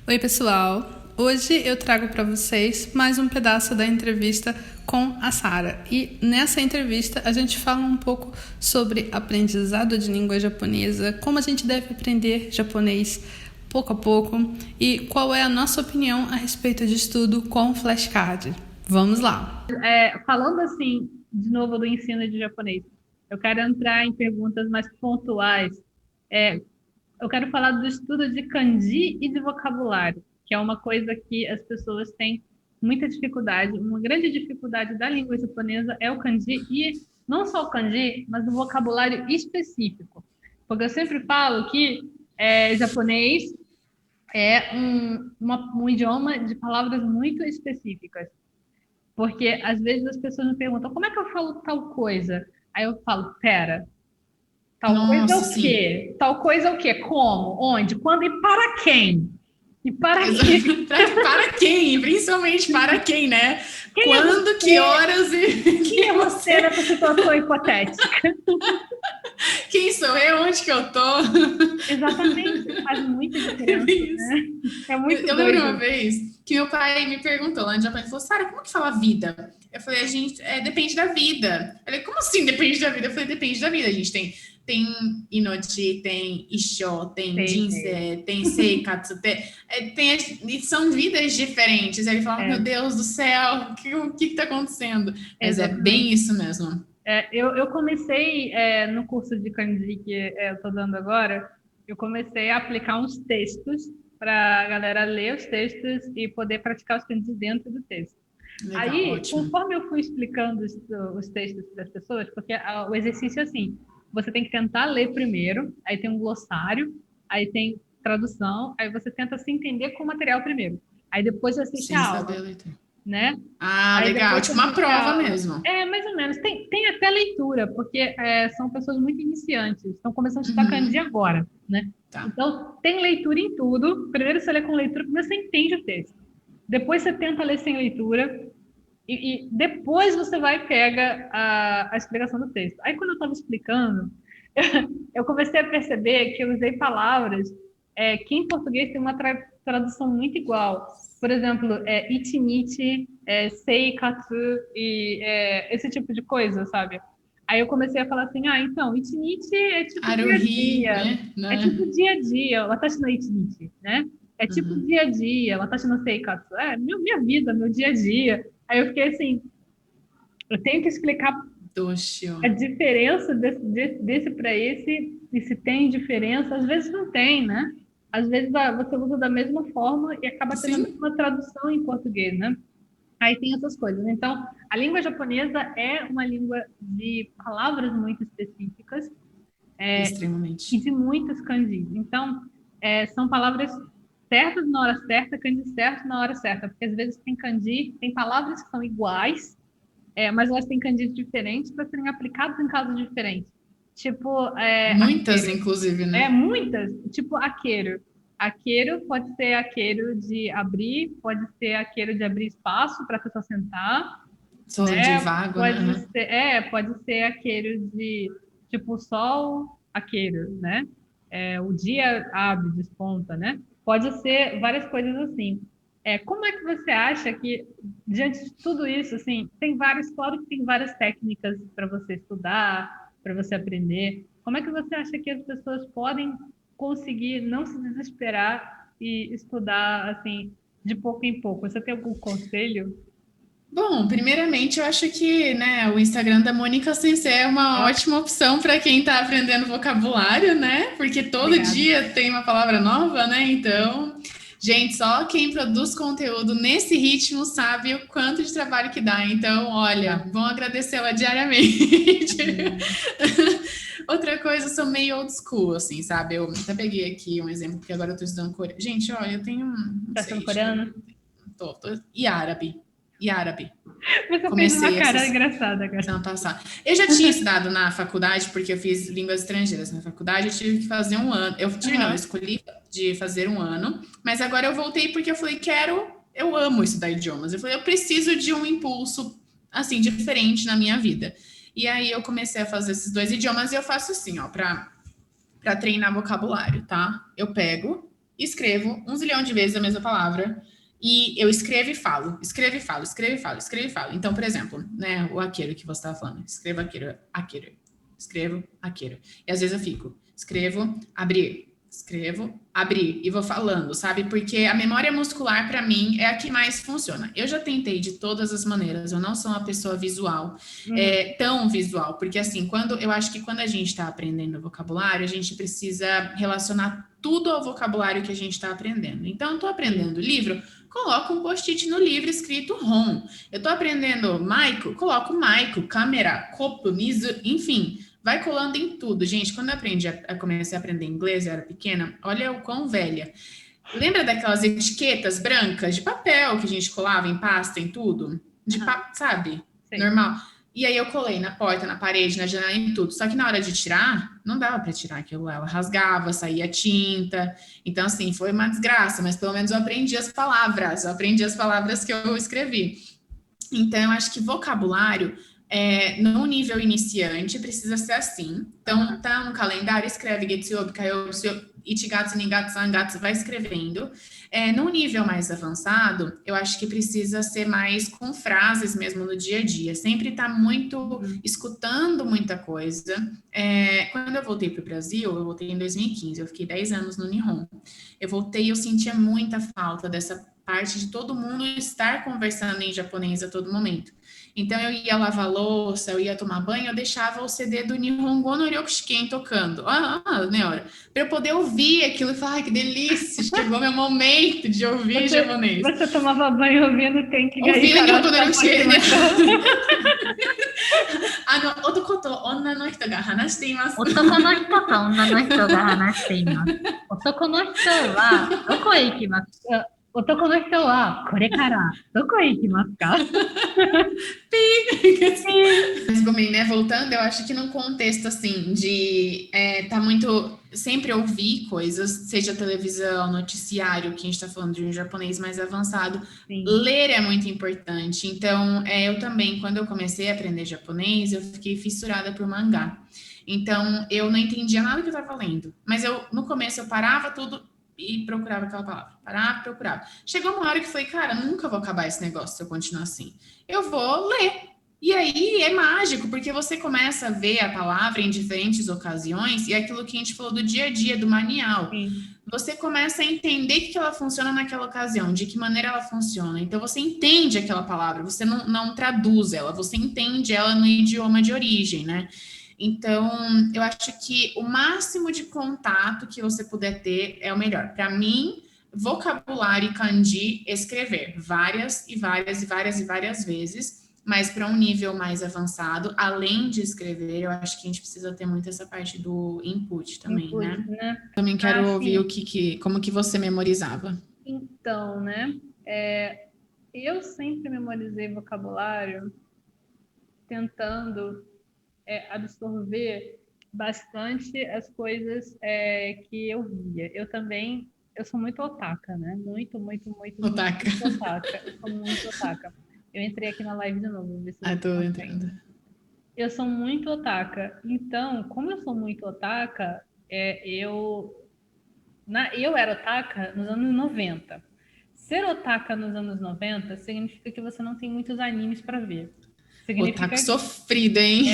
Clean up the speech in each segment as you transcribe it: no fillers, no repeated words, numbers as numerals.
Oi, pessoal! Hoje eu trago para vocês mais um pedaço da entrevista com a Sara. E nessa entrevista a gente fala um pouco sobre aprendizado de língua japonesa, como a gente deve aprender japonês pouco a pouco e qual é a nossa opinião a respeito de estudo com flashcard. Vamos lá! Falando assim, de novo, do ensino de japonês, eu quero entrar em perguntas mais pontuais. Eu quero falar do estudo de kanji e de vocabulário, que é uma coisa que as pessoas têm muita dificuldade. Uma grande dificuldade da língua japonesa é o kanji, e não só o kanji, mas o vocabulário específico. Porque eu sempre falo que japonês é um idioma de palavras muito específicas. Porque às vezes as pessoas me perguntam, como é que eu falo tal coisa? Aí eu falo, pera, tal coisa é Nossa, o sim. quê? Tal coisa é o quê? Como? Onde? Quando e para quem? E para quê? Para quem? Principalmente para quem, né? Quem é Quando, que você? horas e Quem quem é você você? nessa situação hipotética? Quem sou eu? Onde que eu tô? Exatamente, faz muita É diferença, bem isso. né? É muito Eu lembro uma doido. vez que meu pai me perguntou lá no Japão, ele falou, Sara, como que fala vida? Eu falei, a gente, depende da vida. Ele, como assim depende da vida? Eu falei, depende da vida. A gente tem Inochi, tem Isho, tem Sei, sei. Jinsei, tem Seikatsu, são vidas diferentes. Aí ele falava, meu É, Deus do céu, o que tá acontecendo? Mas é bem exatamente. isso mesmo. Eu comecei no curso de kanji que eu estou dando agora, eu comecei a aplicar uns textos para a galera ler os textos e poder praticar os kanjis dentro do texto. Legal, Aí, ótimo. conforme eu fui explicando os textos para as pessoas, porque o exercício é assim, você tem que tentar ler primeiro, aí tem um glossário, aí tem tradução, aí você tenta se entender com o material primeiro. Aí depois você assiste Sem a saber aula, a leitura. né? Ah, Aí legal. depois você Tipo uma assiste a prova aula. mesmo. Mais ou menos. Tem até leitura, porque são pessoas muito iniciantes, estão começando a estudar kanji Uhum, agora, né? tá. Então, tem leitura em tudo. Primeiro você lê com leitura, primeiro você entende o texto. Depois você tenta ler sem leitura. E depois você vai e pega a explicação do texto. Aí, quando eu estava explicando, eu comecei a perceber que eu usei palavras que em português tem uma tradução muito igual. Por exemplo, itinichi, seikatsu e esse tipo de coisa, sabe? Aí eu comecei a falar assim, então, itinichi é tipo dia a Haruhi, dia, né? é Né? tipo dia a dia, watashi no itinichi, né? É tipo Uhum. dia a dia, watashi no seikatsu, minha vida, meu dia a dia. Aí eu fiquei assim, eu tenho que explicar Doshio. a diferença desse para esse, e se tem diferença, às vezes não tem, né? Às vezes você usa da mesma forma e acaba tendo a Sim, mesma tradução em português, né? Aí tem essas coisas. Então, a língua japonesa é uma língua de palavras muito específicas e extremamente. de muitos kanjis. Então, são palavras certas na hora certa, kanji certo na hora certa, porque às vezes tem kanji, tem palavras que são iguais, mas elas têm kanjis diferentes para serem aplicados em casos diferentes. Tipo, Muitas, aqueiro. inclusive, né? Muitas. Tipo, aqueiro. Aqueiro pode ser aqueiro de abrir, pode ser aqueiro de abrir espaço para a pessoa sentar, Só de né? vago, né? Uhum. Pode ser aqueiro de, tipo, o sol, aqueiro, né? O dia abre, desponta, né? Pode ser várias coisas assim. Como é que você acha que, diante de tudo isso, assim, tem vários, claro que tem várias técnicas para você estudar, para você aprender. Como é que você acha que as pessoas podem conseguir não se desesperar e estudar, assim, de pouco em pouco? Você tem algum conselho? Bom, primeiramente, eu acho que, né, o Instagram da Mônica Sensei é uma Ó, ótima opção para quem está aprendendo vocabulário, né? Porque todo obrigada. dia tem uma palavra nova, né? Então, gente, só quem produz conteúdo nesse ritmo sabe o quanto de trabalho que dá. Então, olha, Tá. vão agradecê-la diariamente. Amém. Outra coisa, eu sou meio old school, assim, sabe? Eu até peguei aqui um exemplo, porque agora eu tô estudando coreano. Gente, olha, eu tenho, não Tá sendo sei, acho que coreano? e árabe. E árabe. Você fez uma Comecei cara essa engraçada agora. semana passada. Eu já tinha estudado na faculdade, porque eu fiz línguas estrangeiras na faculdade, eu tive que fazer um ano. Eu tive, não, eu Aham. escolhi de fazer um ano, mas agora eu voltei porque eu falei, eu amo estudar idiomas. Eu falei, eu preciso de um impulso, assim, diferente na minha vida. E aí eu comecei a fazer esses dois idiomas e eu faço assim, ó, para treinar vocabulário, tá? Eu pego. escrevo 1 zilhão de vezes a mesma palavra. E eu escrevo e falo, escrevo e falo, escrevo e falo, escrevo e falo. Então, por exemplo, né, o aqueiro que você estava falando, escrevo aqueiro, aqueiro, escrevo aqueiro. E às vezes eu fico, escrevo, abrir, e vou falando, sabe? Porque a memória muscular, para mim, é a que mais funciona. Eu já tentei de todas as maneiras, eu não sou uma pessoa visual, tão visual, porque assim, eu acho que quando a gente está aprendendo vocabulário, a gente precisa relacionar tudo ao vocabulário que a gente está aprendendo. Então, eu estou aprendendo livro, coloco um post-it no livro escrito ROM. Eu estou aprendendo Maico, coloco Maico, câmera, copo, miso, enfim, vai colando em tudo. Gente, quando eu comecei a aprender inglês, eu era pequena, olha o quão velha. Lembra daquelas etiquetas brancas de papel que a gente colava em pasta, em tudo? Sabe? Sim. Normal. E aí eu colei na porta, na parede, na janela, em tudo. Só que na hora de tirar, não dava para tirar aquilo lá. Ela rasgava, saía tinta. Então, assim, foi uma desgraça. Mas pelo menos eu aprendi as palavras. Eu aprendi as palavras que eu escrevi. Então, eu acho que vocabulário, no nível iniciante, precisa ser assim. Então, tá no calendário, escreve Getsuyobi, Kaiyobi, Ichigatsu, Nigatsu, Sangatsu, vai escrevendo. No nível mais avançado, eu acho que precisa ser mais com frases mesmo no dia a dia. Sempre tá muito escutando muita coisa. Quando eu voltei para o Brasil, eu voltei em 2015, eu fiquei 10 anos no Nihon. Eu voltei e eu sentia muita falta dessa parte de todo mundo estar conversando em japonês a todo momento. Então, eu ia lavar louça, eu ia tomar banho, eu deixava o CD do Nihongo no Ryokushiken tocando. Neora, para eu poder ouvir aquilo e falar, ai, que delícia, chegou meu momento de ouvir japonês. Você tomava banho ouvindo Tenki Gai Ouvindo Karata Nihongo no Ryokushiken, né? 男と女の人が話しています。男の人と女の人が話しています。男の人はどこへ行きますか？男の人はこれからどこへ行きますか？ Mas, Gomen, né, voltando, eu acho que num contexto assim de tá muito sempre ouvir coisas, seja televisão, noticiário, que a gente tá falando de um japonês mais avançado, Sim. ler é muito importante. Então, eu também, quando eu comecei a aprender japonês, eu fiquei fissurada por mangá. Então, eu não entendia nada que eu estava lendo, mas no começo eu parava tudo e procurava aquela palavra. Parava, procurava. Chegou uma hora que eu falei, cara, nunca vou acabar esse negócio se eu continuar assim. Eu vou ler. E aí é mágico, porque você começa a ver a palavra em diferentes ocasiões e aquilo que a gente falou do dia a dia, do manual. Sim. Você começa a entender que ela funciona naquela ocasião, de que maneira ela funciona. Então, você entende aquela palavra, você não traduz ela, você entende ela no idioma de origem, né? Então, eu acho que o máximo de contato que você puder ter é o melhor. Para mim, vocabulário e kanji, escrever várias e várias e várias e várias vezes, mas para um nível mais avançado, além de escrever, eu acho que a gente precisa ter muito essa parte do input também, né? Também quero ouvir como que você memorizava. Então, né? Eu sempre memorizei vocabulário tentando absorver bastante as coisas que eu via. Eu sou muito otaka, né? Muito otaka. Muito otaka. Eu sou muito otaka. Eu entrei aqui na live de novo. Ver se tô entrando. Eu sou muito otaka. Então, como eu sou muito otaka, eu era otaka nos anos 90. Ser otaka nos anos 90 significa que você não tem muitos animes para ver. Otaku sofrida, hein?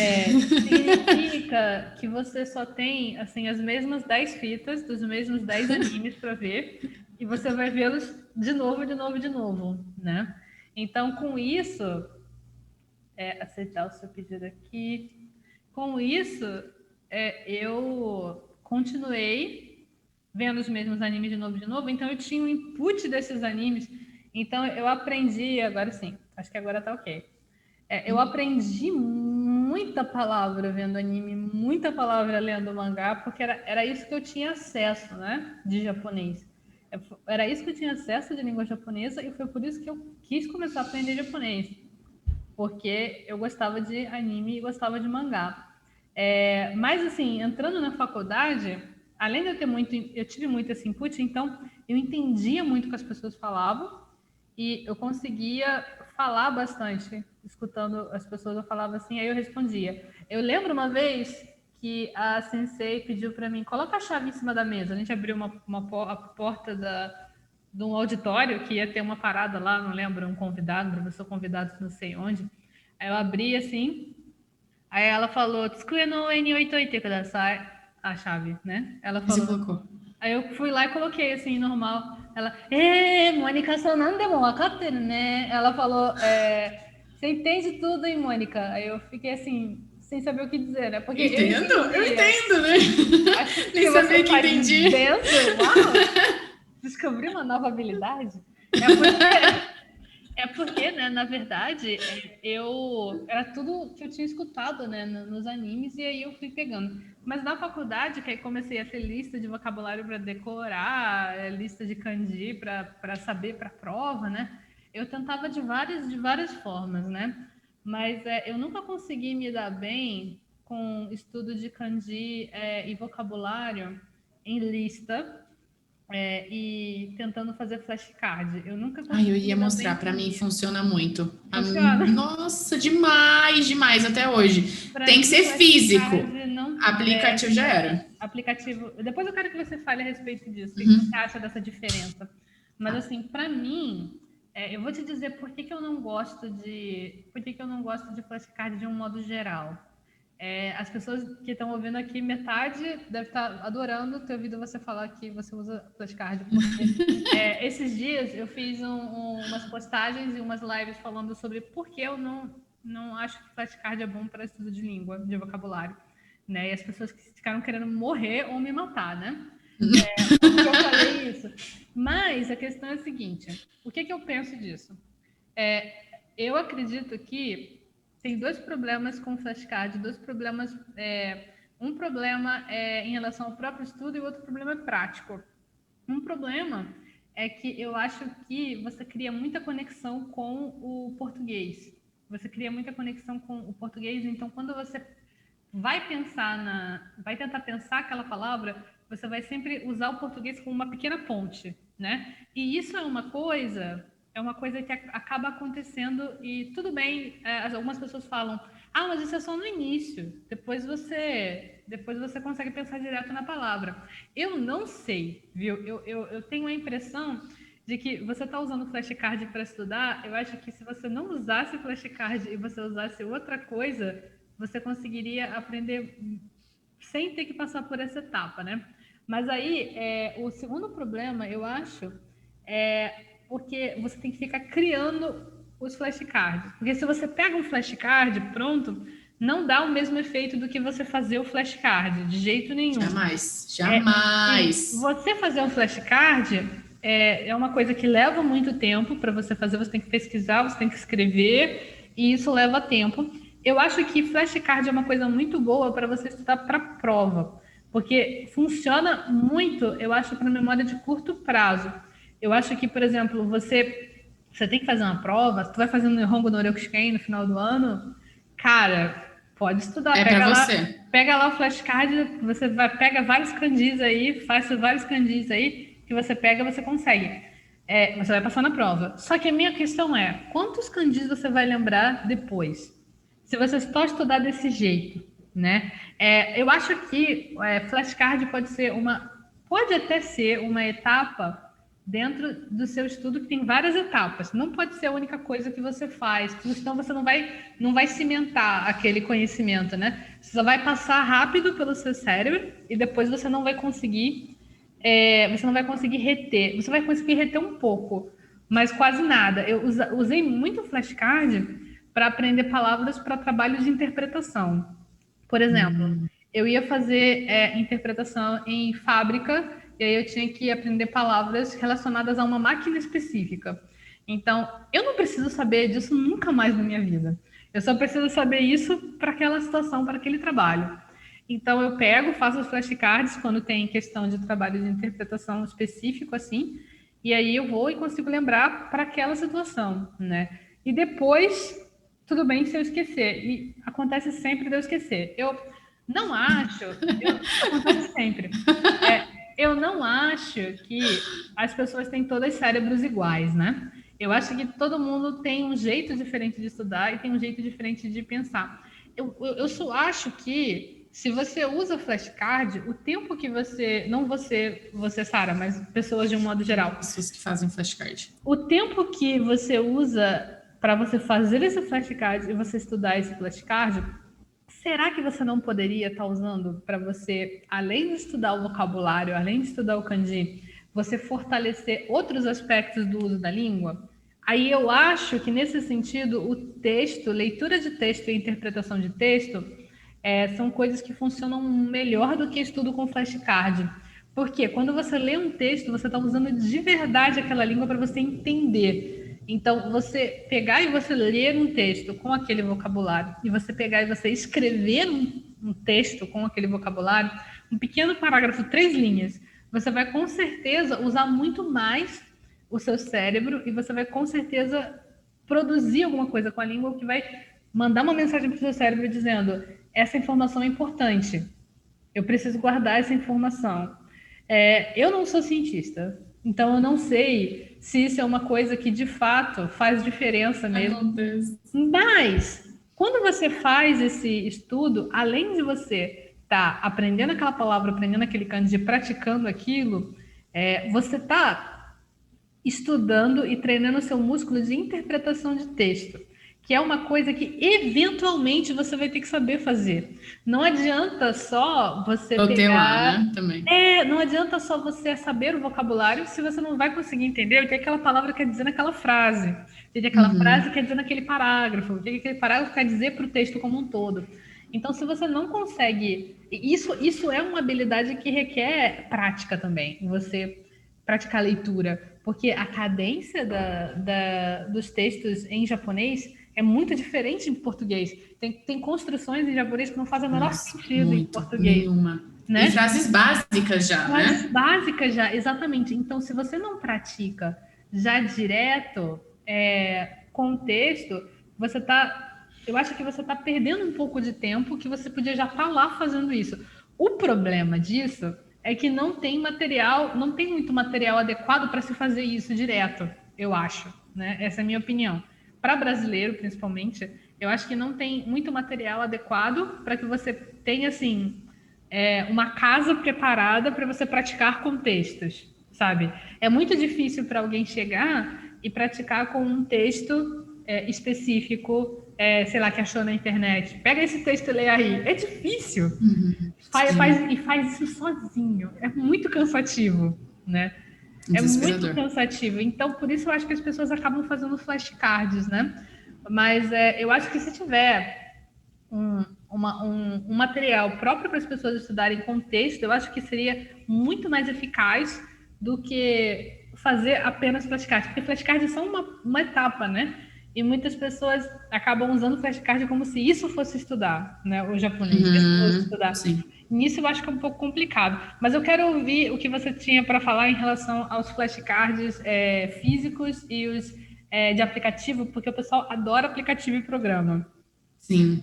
Significa que você só tem assim, as mesmas 10 fitas dos mesmos 10 animes para ver e você vai vê-los de novo, né? Então, com isso, aceitar o seu pedido aqui. Com isso, eu continuei vendo os mesmos animes de novo. Então, eu tinha o input desses animes. Então, eu aprendi, agora sim, acho que agora tá ok. Eu aprendi muita palavra vendo anime, muita palavra lendo mangá, porque era isso que eu tinha acesso, né, de japonês. Era isso que eu tinha acesso de língua japonesa e foi por isso que eu quis começar a aprender japonês, porque eu gostava de anime e gostava de mangá. Mas, assim, entrando na faculdade, além de eu tive muito esse input, então eu entendia muito o que as pessoas falavam e eu conseguia falar bastante, escutando as pessoas, eu falava assim, aí eu respondia. Eu lembro uma vez que a sensei pediu para mim, coloca a chave em cima da mesa. A gente abriu a porta de um auditório que ia ter uma parada lá, não lembro, um professor convidado, não sei onde. Aí eu abri assim, aí ela falou, "Tsukuya no ue ni oitoite kudasai", a chave, né? Ela Você falou. colocou. Aí eu fui lá e coloquei assim, normal. Ela, Mônica-san, nandemo wakateru, né? Ela falou, você entende tudo, hein, Mônica? Aí eu fiquei assim, sem saber o que dizer, né? Porque eu Entendo, né? acho Nem que sabia você que faz entendi. dentro, uau! Descobri uma nova habilidade. É porque, né, na verdade, era tudo que eu tinha escutado, né, nos animes, e aí eu fui pegando. Mas na faculdade, que aí comecei a ter lista de vocabulário para decorar, lista de kanji para saber para prova, né? Eu tentava de várias formas, né? Mas eu nunca consegui me dar bem com estudo de kanji e vocabulário em lista, e tentando fazer flashcard. Eu nunca Ai, eu consegui ia me dar bem mostrar, pra com mim isso. funciona muito. Funciona? Nossa, demais até hoje. Para Tem que mim, ser físico. flashcard não Aplicativo já era. aplicativo. Depois eu quero que você fale a respeito disso. O que você Uhum. acha dessa diferença? Mas assim, para mim, eu vou te dizer por que, que eu não gosto de flashcard de um modo geral. As pessoas que estão ouvindo aqui, metade deve estar adorando ter ouvido você falar que você usa flashcard, porque esses dias eu fiz umas postagens e umas lives falando sobre por que eu não acho que flashcard é bom para estudo de língua, de vocabulário, né? E as pessoas que ficaram querendo morrer ou me matar, né? Porque eu falei isso. Mas a questão é a seguinte: o que eu penso disso? Eu acredito que tem dois problemas com o flashcard, dois problemas. Um problema é em relação ao próprio estudo e o outro problema é prático. Um problema é que eu acho que você cria muita conexão com o português. Você cria muita conexão com o português, então quando você vai tentar pensar aquela palavra, você vai sempre usar o português como uma pequena ponte, né? E isso é uma coisa que acaba acontecendo e tudo bem, algumas pessoas falam, mas isso é só no início, depois você consegue pensar direto na palavra. Eu não sei, viu? Eu tenho a impressão de que você está usando flashcard para estudar. Eu acho que se você não usasse flashcard e você usasse outra coisa, você conseguiria aprender sem ter que passar por essa etapa, né? Mas aí, o segundo problema, eu acho, é porque você tem que ficar criando os flashcards. Porque se você pega um flashcard pronto, não dá o mesmo efeito do que você fazer o flashcard, de jeito nenhum. Jamais. E você fazer um flashcard é uma coisa que leva muito tempo para você fazer. Você tem que pesquisar, você tem que escrever, e isso leva tempo. Eu acho que flashcard é uma coisa muito boa para você estudar para prova, porque funciona muito, eu acho, para memória de curto prazo. Eu acho que, por exemplo, você tem que fazer uma prova, tu vai fazendo Nihongo no Ryokushiken no final do ano, cara, pode estudar. Pega lá o flashcard, pega vários kanjis aí, faz vários kanjis aí, que você pega, você consegue. Você vai passar na prova. Só que a minha questão é, quantos kanjis você vai lembrar depois? Se você só estudar desse jeito, né? Eu acho que flashcard pode até ser uma etapa dentro do seu estudo que tem várias etapas. Não pode ser a única coisa que você faz, senão você não vai cimentar aquele conhecimento, né? Você só vai passar rápido pelo seu cérebro e depois você não vai conseguir reter. Você vai conseguir reter um pouco, mas quase nada. Eu usei muito flashcard para aprender palavras para trabalho de interpretação. Por exemplo, eu ia fazer interpretação em fábrica, e aí eu tinha que aprender palavras relacionadas a uma máquina específica. Então, eu não preciso saber disso nunca mais na minha vida. Eu só preciso saber isso para aquela situação, para aquele trabalho. Então, eu faço os flashcards quando tem questão de trabalho de interpretação específico, assim, e aí eu vou e consigo lembrar para aquela situação, né? E depois, tudo bem se eu esquecer. E acontece sempre de eu esquecer. Acontece sempre. Eu não acho que as pessoas têm todos cérebros iguais, né? Eu acho que todo mundo tem um jeito diferente de estudar e tem um jeito diferente de pensar. Eu só acho que se você usa flashcard, o tempo que você, não você, Sara, mas pessoas de um modo geral, Pessoas que fazem flashcard. o tempo que você usa para você fazer esse flashcard e você estudar esse flashcard, será que você não poderia estar usando para você, além de estudar o vocabulário, além de estudar o kanji, você fortalecer outros aspectos do uso da língua? Aí eu acho que, nesse sentido, o texto, leitura de texto e interpretação de texto são coisas que funcionam melhor do que estudo com flashcard. Porque quando você lê um texto, você está usando de verdade aquela língua para você entender. Então, você pegar e você ler um texto com aquele vocabulário, e você pegar e você escrever um texto com aquele vocabulário, um pequeno parágrafo, 3 linhas, você vai com certeza usar muito mais o seu cérebro e você vai com certeza produzir alguma coisa com a língua que vai mandar uma mensagem para o seu cérebro dizendo: essa informação é importante, eu preciso guardar essa informação. Eu não sou cientista, então eu não sei se isso é uma coisa que de fato faz diferença mesmo. Acontece. Mas quando você faz esse estudo, além de você estar aprendendo aquela palavra, aprendendo aquele kanji, praticando aquilo, você está estudando e treinando o seu músculo de interpretação de texto, que é uma coisa que eventualmente você vai ter que saber fazer. Não adianta só você pegar, né? Também. Não adianta só você saber o vocabulário se você não vai conseguir entender o que aquela palavra quer dizer naquela frase, o que aquela frase quer dizer naquele parágrafo, o que aquele parágrafo quer dizer para o texto como um todo. Então, se você não consegue... Isso é uma habilidade que requer prática também, você praticar leitura, porque a cadência dos textos em japonês é muito diferente em português. Tem construções em japonês que não fazem o menor sentido em português. Nenhuma. Né? E frases básicas já, frases básicas já, exatamente. Então, se você não pratica já direto com o texto, eu acho que você está perdendo um pouco de tempo que você podia já estar lá fazendo isso. O problema disso é que não tem muito material adequado para se fazer isso direto, eu acho, né? Essa é a minha opinião. Para brasileiro, principalmente, eu acho que não tem muito material adequado para que você tenha, assim, uma casa preparada para você praticar com textos, sabe? É muito difícil para alguém chegar e praticar com um texto específico, sei lá, que achou na internet. Pega esse texto e lê aí. É difícil. Faz isso sozinho. É muito cansativo, né? É muito cansativo. Então, por isso eu acho que as pessoas acabam fazendo flashcards, né? Mas eu acho que se tiver um material próprio para as pessoas estudarem com texto, eu acho que seria muito mais eficaz do que fazer apenas flashcards. Porque flashcards são uma etapa, né? E muitas pessoas acabam usando flashcard como se isso fosse estudar, né? O japonês, isso fosse estudar. Sim. Nisso eu acho que é um pouco complicado. Mas eu quero ouvir o que você tinha para falar em relação aos flashcards físicos e os de aplicativo, porque o pessoal adora aplicativo e programa. Sim.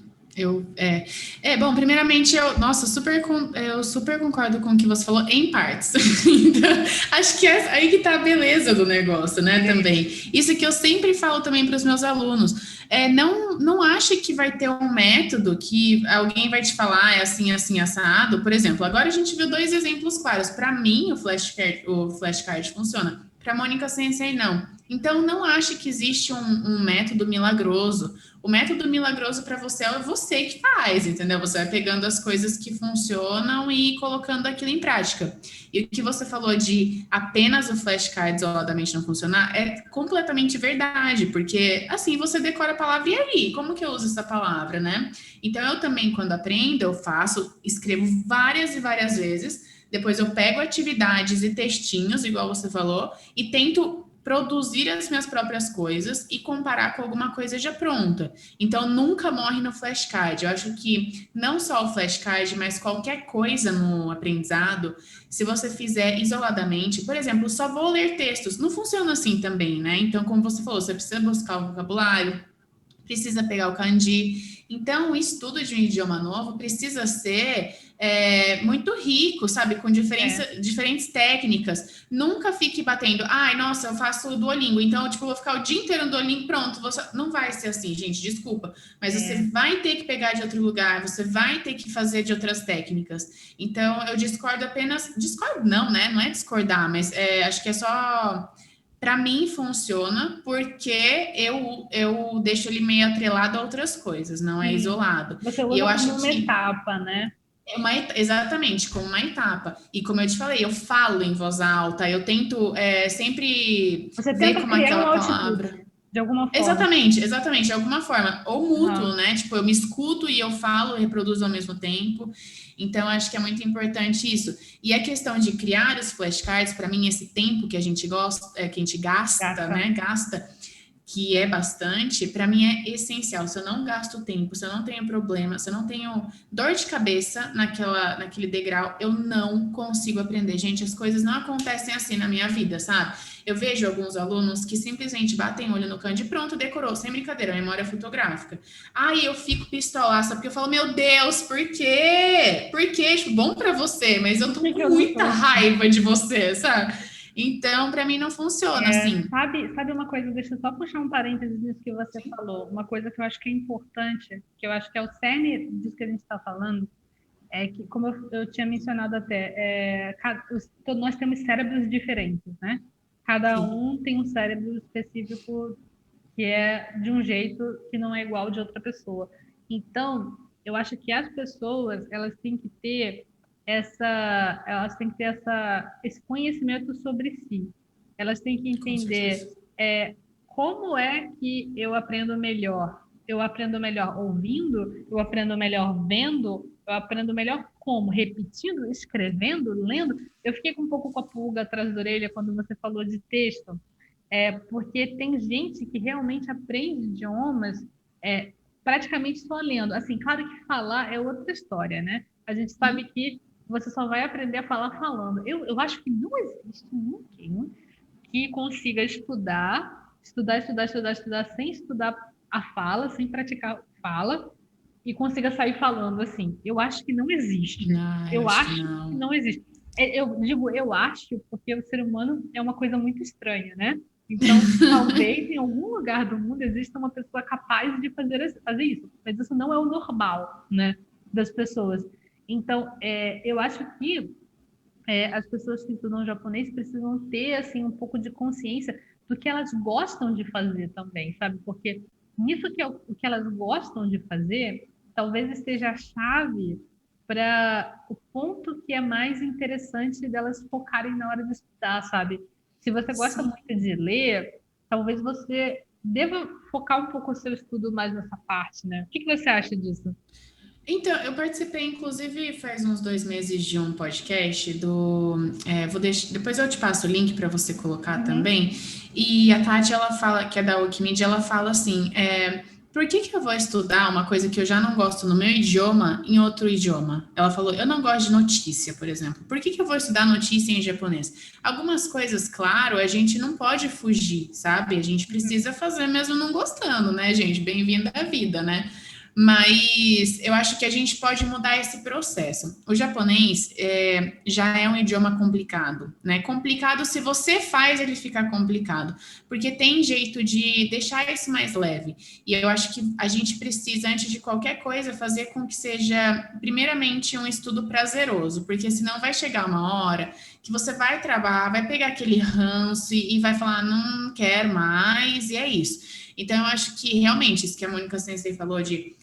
Bom, primeiramente, eu super concordo com o que você falou em partes. Então, acho que é aí que tá a beleza do negócio, né, também. Isso que eu sempre falo também para os meus alunos. Não ache que vai ter um método que alguém vai te falar assim, assim, assado. Por exemplo, agora a gente viu 2 exemplos claros. Para mim, o flashcard funciona. Para Mônica Sensei, não. Então, não ache que existe um método milagroso. O método milagroso para você é você que faz, entendeu? Você vai pegando as coisas que funcionam e colocando aquilo em prática. E o que você falou de apenas o flashcard isoladamente não funcionar é completamente verdade, porque assim você decora a palavra e aí, como que eu uso essa palavra, né? Então, eu também, quando aprendo, escrevo várias e várias vezes, depois eu pego atividades e textinhos, igual você falou, e tento produzir as minhas próprias coisas e comparar com alguma coisa já pronta. Então, nunca morre no flashcard. Eu acho que não só o flashcard, mas qualquer coisa no aprendizado, se você fizer isoladamente, por exemplo, só vou ler textos, não funciona assim também, né? Então, como você falou, você precisa buscar o vocabulário, precisa pegar o kanji. Então, o estudo de um idioma novo precisa ser muito rico, sabe? Com diferentes técnicas. Nunca fique batendo, ai, nossa, eu faço o Duolingo, então, tipo, eu vou ficar o dia inteiro no Duolingo, pronto. Não vai ser assim, gente, desculpa. Mas você vai ter que pegar de outro lugar, você vai ter que fazer de outras técnicas. Então, eu discordo apenas... Discordo não, né? Não é discordar, mas acho que é só... Para mim funciona porque eu deixo ele meio atrelado a outras coisas, não é isolado. Você E eu usa como acho uma etapa, né? Exatamente, como uma etapa. E como eu te falei, eu falo em voz alta, eu tento sempre Você ver tenta como criar um aquela output, palavra. de alguma forma. Exatamente, de alguma forma. Ou mútuo, Uhum. né? Tipo, eu me escuto e eu falo, reproduzo ao mesmo tempo. Então, acho que é muito importante isso. E a questão de criar os flashcards, para mim, esse tempo que a gente gosta, que a gente gasta, né? Gasta, que é bastante, para mim é essencial. Se eu não gasto tempo, se eu não tenho problema, se eu não tenho dor de cabeça naquele degrau, eu não consigo aprender. Gente, as coisas não acontecem assim na minha vida, sabe? Eu vejo alguns alunos que simplesmente batem olho no Candy e pronto, decorou, sem brincadeira, memória fotográfica. Aí eu fico pistolaça, porque eu falo, meu Deus, por quê? Por quê? Tipo, bom pra você, mas eu tô com muita raiva de você, sabe? Então, para mim não funciona assim. Sabe uma coisa, deixa eu só puxar um parênteses nisso que você falou. Uma coisa que eu acho que é importante, que eu acho que é o cerne disso que a gente está falando, é que, como eu tinha mencionado até, nós temos cérebros diferentes, né? Cada um tem um cérebro específico que é de um jeito que não é igual de outra pessoa. Então, eu acho que as pessoas, elas têm que ter esse conhecimento sobre si. Elas têm que entender como é que eu aprendo melhor. Eu aprendo melhor ouvindo, eu aprendo melhor vendo, eu aprendo melhor como? Repetindo, escrevendo, lendo. Eu fiquei com um pouco com a pulga atrás da orelha quando você falou de texto, porque tem gente que realmente aprende idiomas praticamente só lendo. Assim, claro que falar é outra história, né? A gente sabe que você só vai aprender a falar falando. Eu acho que não existe ninguém que consiga estudar, sem estudar a fala, sem praticar a fala, e consiga sair falando assim. Eu acho que não existe. Eu acho que não existe. Eu digo eu acho porque o ser humano é uma coisa muito estranha, né? Então, talvez em algum lugar do mundo exista uma pessoa capaz de fazer isso, mas isso não é o normal, né, das pessoas. Então, eu acho que as pessoas que estudam japonês precisam ter assim um pouco de consciência do que elas gostam de fazer também, sabe? Porque nisso que o que elas gostam de fazer, talvez esteja a chave para o ponto que é mais interessante delas focarem na hora de estudar, sabe? Se você gosta muito de ler, talvez você deva focar um pouco o seu estudo mais nessa parte, né? O que você acha disso? Então, eu participei, inclusive, faz uns 2 meses de um podcast depois eu te passo o link para você colocar também. E a Tati, ela fala, que é da Wikimedia, ela fala assim: por que eu vou estudar uma coisa que eu já não gosto no meu idioma em outro idioma? Ela falou: eu não gosto de notícia, por exemplo. Por que eu vou estudar notícia em japonês? Algumas coisas, claro, a gente não pode fugir, sabe? A gente precisa fazer mesmo não gostando, né, gente? Bem-vindo à vida, né? Mas eu acho que a gente pode mudar esse processo. O japonês já é um idioma complicado, né? Complicado se você faz ele ficar complicado, porque tem jeito de deixar isso mais leve. E eu acho que a gente precisa, antes de qualquer coisa, fazer com que seja, primeiramente, um estudo prazeroso, porque senão vai chegar uma hora que você vai travar, vai pegar aquele ranço e vai falar, não quero mais, e é isso. Então, eu acho que realmente, isso que a Mônica Sensei falou de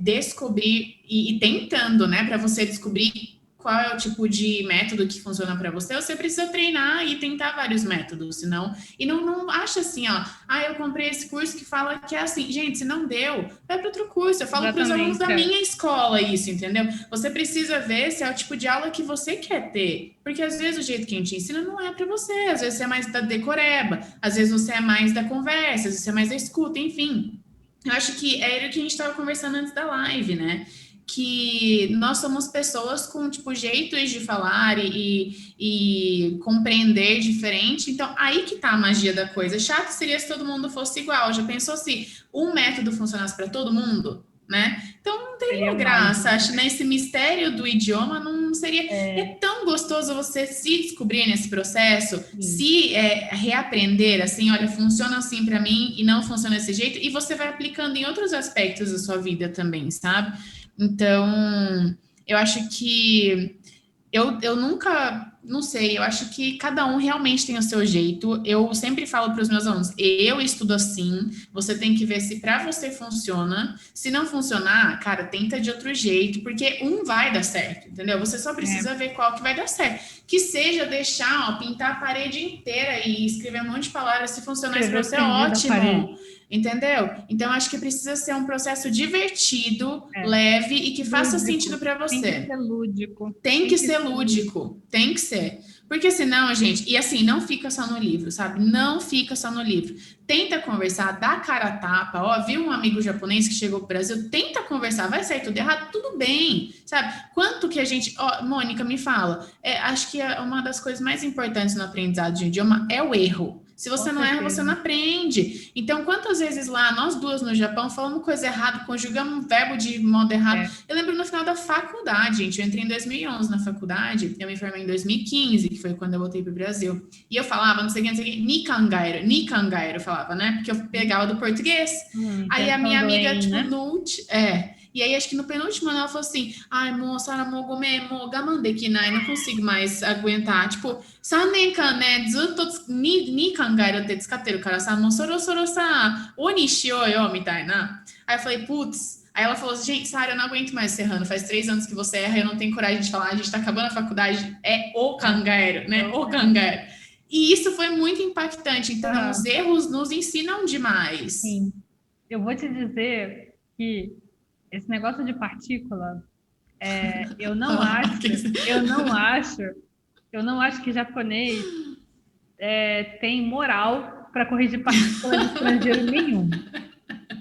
descobrir e tentando, né, para você descobrir qual é o tipo de método que funciona para você, você precisa treinar e tentar vários métodos, senão... E não acha assim, ó, eu comprei esse curso que fala que é assim. Gente, se não deu, vai para outro curso. Eu falo para os alunos da minha escola isso, entendeu? Você precisa ver se é o tipo de aula que você quer ter, porque às vezes o jeito que a gente ensina não é para você, às vezes você é mais da decoreba, às vezes você é mais da conversa, às vezes você é mais da escuta, enfim. Eu acho que era o que a gente estava conversando antes da live, né? que nós somos pessoas com, tipo, jeitos de falar e compreender diferente. Então, aí que tá a magia da coisa. Chato seria se todo mundo fosse igual. Já pensou se um método funcionasse para todo mundo, né? Então, não teria graça. Acho que nesse mistério do idioma não seria... É tão gostoso você se descobrir nesse processo, se reaprender, assim, olha, funciona assim para mim e não funciona desse jeito, e você vai aplicando em outros aspectos da sua vida também, sabe? Então, eu acho que eu nunca, não sei, eu acho que cada um realmente tem o seu jeito. Eu sempre falo para os meus alunos, eu estudo assim, você tem que ver se para você funciona. Se não funcionar, cara, tenta de outro jeito, porque um vai dar certo, entendeu? Você só precisa ver qual que vai dar certo. Que seja deixar, ó, pintar a parede inteira e escrever um monte de palavras, se funcionar isso para você, é ótimo. Entendeu? Então, acho que precisa ser um processo divertido, leve e que faça sentido para você. Tem que ser lúdico. Tem que ser lúdico. Tem que ser. Porque senão, gente... E assim, não fica só no livro, sabe? Não fica só no livro. Tenta conversar, dá cara a tapa. Ó, viu um amigo japonês que chegou pro Brasil? Tenta conversar. Vai sair tudo errado? Tudo bem, sabe? Quanto que a gente... Ó, Mônica, me fala. Acho que uma das coisas mais importantes no aprendizado de um idioma é o erro. Se você não erra, você não aprende. Então, quantas vezes lá, nós duas no Japão, falamos coisa errada, conjugamos um verbo de modo errado. Eu lembro no final da faculdade, gente, eu entrei em 2011 na faculdade, eu me formei em 2015, que foi quando eu voltei para o Brasil. E eu falava, não sei o que, nikangairo, eu falava, né? Porque eu pegava do português. Aí a minha amiga, tipo, né? E aí, acho que no penúltimo ano, ela falou assim, ai, moça, gamande que não consigo mais aguentar. Tipo, sanenkan, né, ni kangairo te tsukateru kara sa, mo soro sa, oni shio yo, mitai na. Aí eu falei, putz. Aí ela falou assim, gente, Sara, eu não aguento mais ser errando. Faz 3 anos que você erra, eu não tenho coragem de falar, a gente tá acabando a faculdade, é o kangairo, né, o kangairo. E isso foi muito impactante. Então, os erros nos ensinam demais. Sim. Eu vou te dizer que esse negócio de partícula, eu não acho que japonês tem moral para corrigir partícula de estrangeiro nenhum.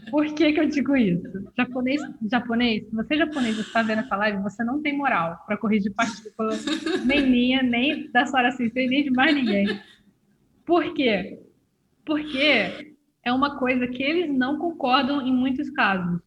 Por que eu digo isso? Japonês, se você é japonês e está vendo essa live, você não tem moral para corrigir partícula nem minha, nem da Sora Cícera, nem de mais ninguém. Por quê? Porque é uma coisa que eles não concordam em muitos casos.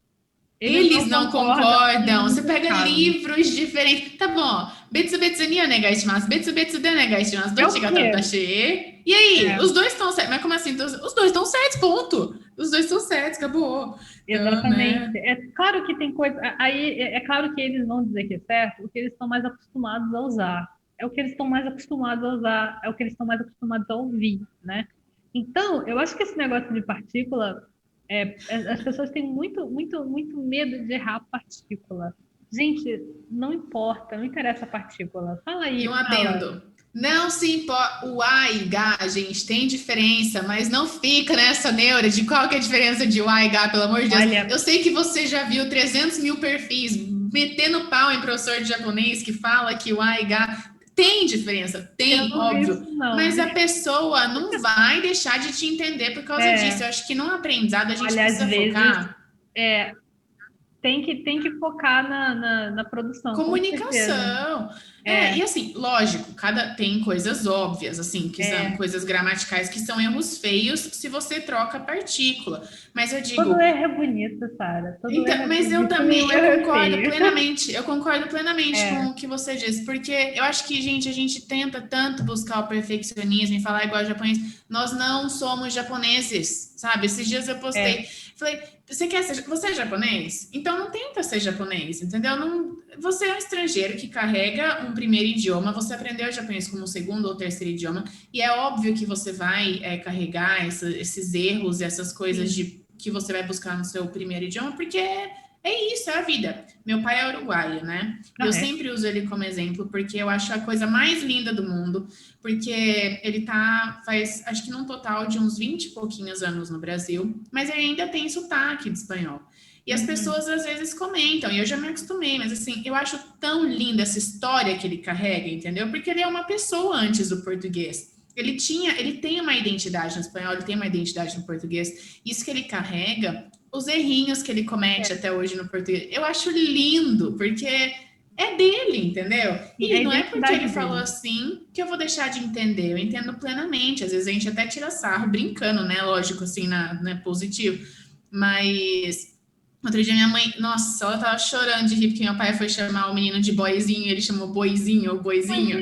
Eles não concordam. Você pega livros diferentes. Tá bom. Betsu betsu ni onegai shimasu. Betsu betsu de onegai shimasu. Dochi ga tatashi. E aí? Os dois estão certos. Mas como assim? Os dois estão certos, ponto. Os dois estão certos, acabou. Exatamente. Então, né? É claro que tem coisa... Aí é claro que eles vão dizer que é certo porque eles estão mais acostumados a usar. É o que eles estão mais acostumados a usar. É o que eles estão mais acostumados a ouvir, né? Então, eu acho que esse negócio de partícula... as pessoas têm muito medo de errar a partícula. Gente, não importa, não interessa a partícula. Fala aí. E um adendo. Não se importa. O A e H, gente, tem diferença, mas não fica nessa neura de qual que é a diferença de o A e H, pelo amor de Deus. Olha, eu sei que você já viu 300 mil perfis metendo pau em professor de japonês que fala que o A e H... Tem diferença, tem, óbvio, mas a pessoa não vai deixar de te entender por causa disso. Eu acho que no aprendizado a gente precisa focar... Tem que focar na produção. Comunicação. E assim, lógico, tem coisas óbvias, assim, que são coisas gramaticais que são erros feios se você troca a partícula. Mas eu digo... Todo erro é bonito, Sara. Mas eu concordo plenamente com o que você disse, porque eu acho que, gente, a gente tenta tanto buscar o perfeccionismo e falar igual japonês. Nós não somos japoneses, sabe? Esses dias eu postei, falei, você é japonês? Então não tenta ser japonês, entendeu? Você é um estrangeiro que carrega um primeiro idioma, você aprendeu japonês como um segundo ou terceiro idioma, e é óbvio que você vai carregar esses erros e essas coisas que você vai buscar no seu primeiro idioma, porque é isso, é a vida. Meu pai é uruguaio, né? Eu sempre uso ele como exemplo, porque eu acho a coisa mais linda do mundo, porque ele faz, acho que num total de uns 20 e pouquinhos anos no Brasil, mas ele ainda tem sotaque de espanhol. E as pessoas às vezes comentam, e eu já me acostumei, mas assim, eu acho tão linda essa história que ele carrega, entendeu? Porque ele é uma pessoa antes do português. ele tem uma identidade no espanhol, ele tem uma identidade no português. Isso que ele carrega, os errinhos que ele comete até hoje no português, eu acho lindo, porque é dele, entendeu? E a E não é porque ele identidade falou dele. assim que eu vou deixar de entender. Eu entendo plenamente. Às vezes a gente até tira sarro, brincando, né? Lógico, assim, né? Positivo. Mas outro dia minha mãe, nossa, ela tava chorando de rir porque meu pai foi chamar o menino de boyzinho, ele chamou boizinho ou boizinho.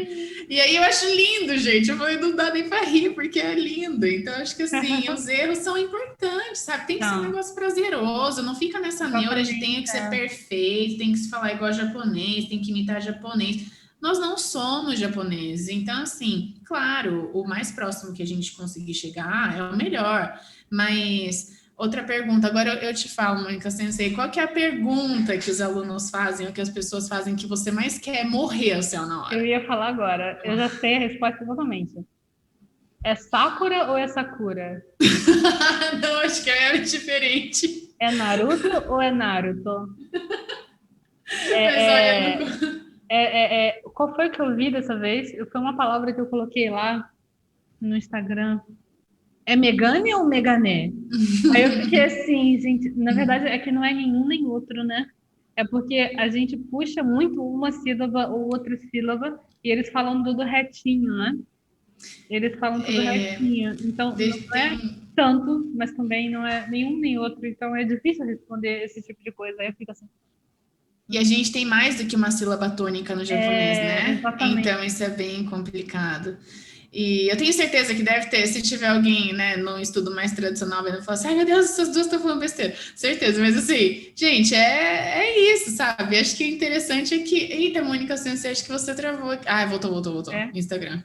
E aí eu acho lindo, gente. Eu falei, não dá nem pra rir, porque é lindo. Então, acho que assim, os erros são importantes, sabe? Tem que ser um Então, negócio prazeroso, não fica nessa neura de tem exatamente. que ser perfeito, tem que se falar igual japonês, tem que imitar japonês. Nós não somos japoneses. Então, assim, claro, o mais próximo que a gente conseguir chegar é o melhor. Mas outra pergunta, agora eu te falo, Mônica Sensei, qual que é a pergunta que os alunos fazem, ou que as pessoas fazem que você mais quer morrer ao céu na Eu hora? ia falar agora. Eu já sei a resposta totalmente. É Sakura ou é Sakura? Não, acho que é diferente. É Naruto ou é Naruto? Mas olha, É, é, qual foi que eu vi dessa vez? Foi uma palavra que eu coloquei lá no Instagram. É Megane ou Megané? Aí eu fiquei assim, gente, na verdade é que não é nenhum nem outro, né? É porque a gente puxa muito uma sílaba ou outra sílaba e eles falam tudo retinho, né? Eles falam tudo retinho. Então, não é tem, tanto, mas também não é nenhum nem outro. Então, é difícil responder esse tipo de coisa. Aí eu fico assim, e a gente tem mais do que uma sílaba tônica no japonês, né? exatamente. Então isso é bem complicado. E eu tenho certeza que deve ter, se tiver alguém, né, num estudo mais tradicional, vendo, falar assim, ai meu Deus, essas duas estão falando besteira. Certeza, mas assim, gente, é isso, sabe? Acho que o interessante é que. Eita, Mônica Sensei, acho que você travou. Ah, voltou. É. Instagram.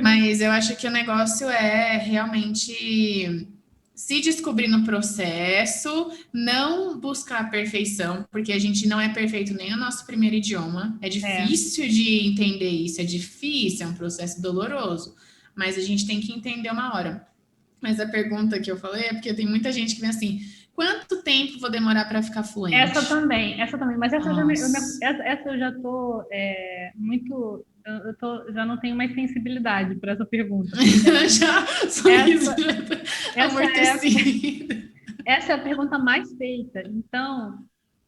Mas eu acho que o negócio é realmente se descobrir no processo, não buscar a perfeição, porque a gente não é perfeito nem no nosso primeiro idioma. É É. difícil de entender isso, é difícil, é um processo doloroso, mas a gente tem que entender uma hora. Mas a pergunta que eu falei é porque tem muita gente que vem assim: quanto tempo vou demorar para ficar fluente? Essa também. Mas essa Nossa, essa eu já tô muito. Já não tenho mais sensibilidade para essa pergunta. já, sorriso Essa, já tá essa é amortecido. Essa é a pergunta mais feita. Então,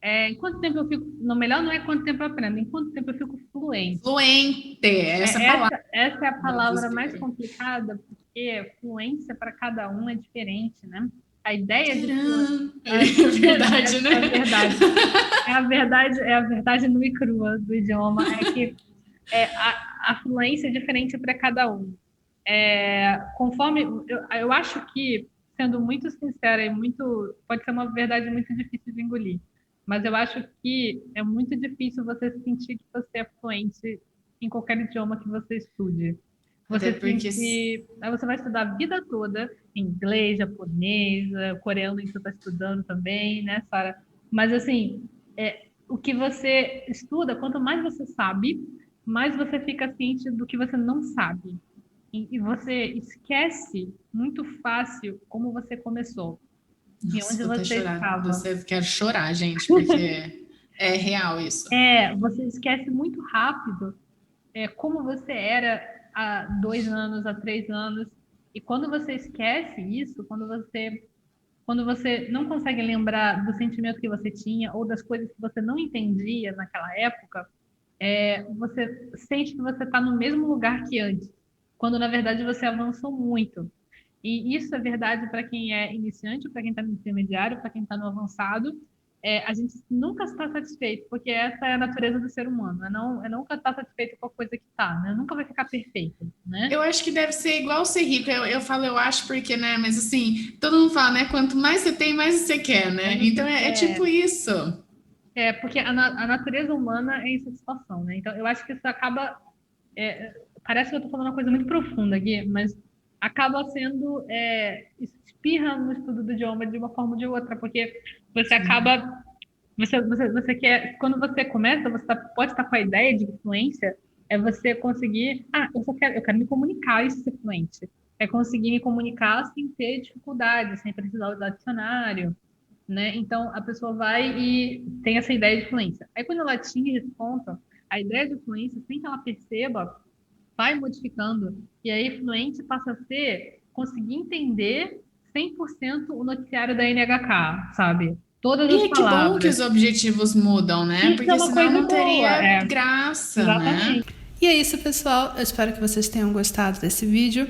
em quanto tempo eu fico. No melhor não é quanto tempo eu aprendo, em quanto tempo eu fico fluente. Fluente, essa palavra Essa é a que palavra você mais pegou. complicada, porque fluência para cada um é diferente, né? A ideia de fluência. Tcharam! É verdade, né? É verdade. É a verdade nua e crua do idioma. É que a fluência é diferente para cada um. Conforme eu acho que, sendo muito sincera e muito, pode ser uma verdade muito difícil de engolir, mas eu acho que é muito difícil você sentir que você é fluente em qualquer idioma que você estude. Até Você porque sentir, aí você vai estudar a vida toda inglês, japonês, coreano que você está estudando também, né, Sara? Mas assim, o que você estuda, quanto mais você sabe, mais você fica ciente do que você não sabe. E você esquece muito fácil como você começou e nossa, onde vou até você chorar. estava. Você quer chorar, gente, porque é real isso. Você esquece muito rápido como você era há 2 anos, há 3 anos. E quando você esquece isso, quando você não consegue lembrar do sentimento que você tinha ou das coisas que você não entendia naquela época, você sente que você está no mesmo lugar que antes, quando na verdade você avançou muito. E isso é verdade para quem é iniciante, para quem está no intermediário, para quem está no avançado. A gente nunca está satisfeito, porque essa é a natureza do ser humano. É nunca estar satisfeito com a coisa que está, né? Nunca vai ficar perfeito, né? Eu acho que deve ser igual ser rico. Eu falo, eu acho, porque, né? Mas assim, todo mundo fala, né? Quanto mais você tem, mais você quer, Mas né? Então você é tipo quer. isso. Porque a natureza humana é insatisfação, né? Então eu acho que isso acaba. Parece que eu estou falando uma coisa muito profunda aqui, mas acaba sendo. Espirra no estudo do idioma de uma forma ou de outra, porque você Sim. acaba. Você quer, quando você começa, pode estar com a ideia de fluência, é você conseguir, eu quero me comunicar e ser fluente. É conseguir me comunicar sem ter dificuldade, sem precisar usar dicionário, né? Então, a pessoa vai e tem essa ideia de fluência. Aí, quando ela atinge esse ponto, a ideia de fluência, sem que ela perceba, vai modificando. E aí, fluente passa a ser conseguir entender 100% o noticiário da NHK, sabe? Todas as E que bom que palavras. os objetivos mudam, né? Isso é Porque uma senão coisa não boa. teria graça, né? Exatamente. E é isso, pessoal. Eu espero que vocês tenham gostado desse vídeo.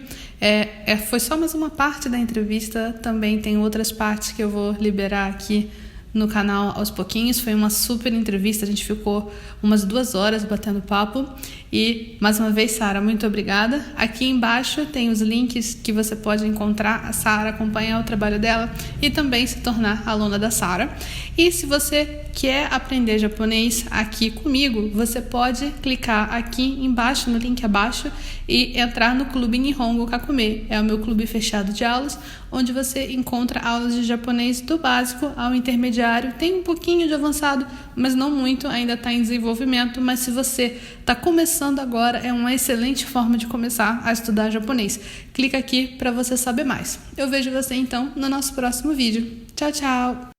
Foi só mais uma parte da entrevista. Também tem outras partes que eu vou liberar aqui no canal aos pouquinhos. Foi uma super entrevista. A gente ficou umas 2 horas batendo papo. E, mais uma vez, Sara, muito obrigada. Aqui embaixo tem os links que você pode encontrar a Sara, acompanhar o trabalho dela e também se tornar aluna da Sara. E se você quer aprender japonês aqui comigo, você pode clicar aqui embaixo, no link abaixo, e entrar no Clube Nihongo Kakume. É o meu clube fechado de aulas, onde você encontra aulas de japonês do básico ao intermediário. Tem um pouquinho de avançado, mas não muito, ainda está em desenvolvimento. Mas se você está começando agora, é uma excelente forma de começar a estudar japonês. Clica aqui para você saber mais. Eu vejo você então no nosso próximo vídeo. Tchau, tchau!